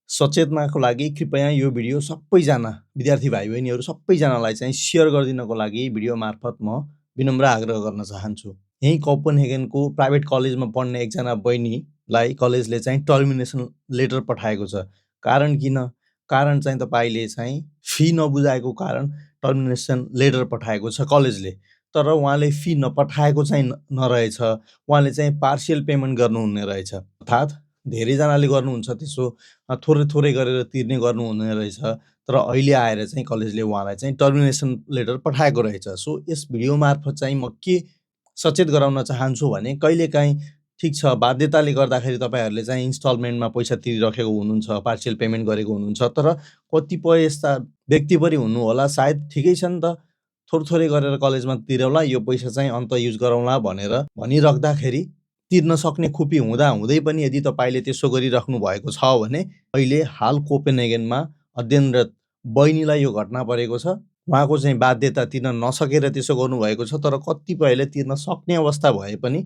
सचेतनाको लागि कृपया यो भिडियो सबैजना विद्यार्थी भाइ बहिनीहरू सबैजनालाई चाहिँ सेयर गरिदिनको लागि भिडियो मार्फत म विनम्र आग्रह गर्न चाहन्छु। यही कोपनहेगनको प्राइभेट कलेजमा पढ्ने एकजना बहिनीलाई कलेजले चाहिँ टर्मिनेसन लेटर पठाएको छ। कारण किन? कारण चाहिँ तपाईले चाहिँ फी नबुझाएको कारण टर्मिनेसन लेटर पठाएको छ कलेजले। तर उहाँले फी नपठाएको चाहिँ नरहेछ, उहाँले चाहिँ पार्शियल पेमेन्ट गर्नुहुने रहेछ। अर्थात् धेरैजनाले गर्नुहुन्छ त्यसो, थोरै थोरै गरेर तिर्ने गर्नुहुने रहेछ। तर अहिले आएर चाहिँ कलेजले उहाँलाई चाहिँ टर्मिनेसन लेटर पठाएको रहेछ। सो यस भिडियो मार्फत चाहिँ म के सचेत गराउन चाहन्छु भने कहिलेकाहीँ ठिक छ बाध्यताले गर्दाखेरि तपाईहरूले चाहिँ इन्स्टलमेन्टमा पैसा तिरिराखेको हुनुहुन्छ, पार्शियल पेमेन्ट गरेको हुनुहुन्छ। तर कतिपय यस्ता व्यक्ति पनि हुनु होला सायद ठिकै छ नि त, थोरै गरेर कलेजमा तिरौला, यो पैसा चाहिँ अन्त युज गरौँला भनेर भनिराख्दाखेरि तिर्न सक्ने खुपी हुँदा हुँदै पनि यदि तपाईले त्यसो गरिराख्नु भएको छ भने अहिले हाल कोपेनहेगनमा अध्ययनरत बहिनीलाई यो घटना परेको छ। उहाँको चाहिँ बाध्यता तिर्न नसकेर त्यसो गर्नुभएको छ। तर कतिपयले तिर्न सक्ने अवस्था भए पनि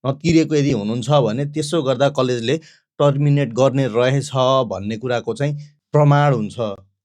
नतिरेको यदि हुनुहुन्छ भने त्यसो गर्दा कलेजले टर्मिनेट गर्ने रहेछ भन्ने कुराको चाहिँ प्रमाण हुन्छ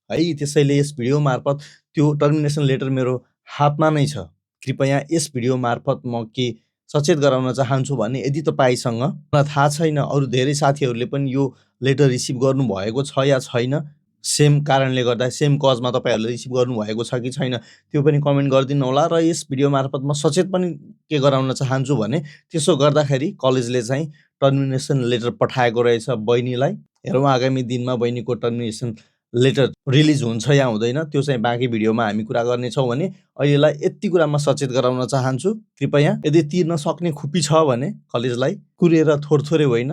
है। त्यसैले यस भिडियो मार्फत त्यो टर्मिनेसन लेटर मेरो हातमा नै छ। कृपया यस भिडियो मार्फत म के सचेत गराउन चाहन्छु भने यदि तपाईसँग थाहा छैन, अरू धेरै साथीहरूले पनि यो लेटर रिसिभ गर्नुभएको छ या छैन, सेम कारणले गर्दा सेम कजमा तपाईहरूले रिसिभ गर्नुभएको छ कि छैन त्यो पनि कमेन्ट गरिदिनु होला। र यस भिडियो मार्फत म सचेत पनि के गराउन चाहन्छु भने त्यसो गर्दाखेरि कलेजले चाहिँ टर्मिनेसन लेटर पठाएको रहेछ बहिनीलाई। हेरौँ आगामी दिनमा बहिनीको टर्मिनेसन लेटर रिलिज हुन्छ या हुँदैन, त्यो चाहिँ बाँकी भिडियोमा हामी कुरा गर्नेछौँ। भने अहिलेलाई यति कुरा म सचेत गराउन चाहन्छु। कृपया यदि तिर्न सक्ने खुपी छ भने कलेजलाई कुरेर थोरै होइन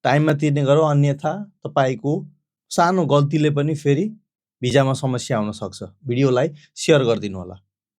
टाइममा तिर्ने गरौँ, अन्यथा तपाईको सानो गल्तीले पनि फेरि भिजामा समस्या आउन सक्छ। भिडियोलाई सेयर गरिदिनु होला।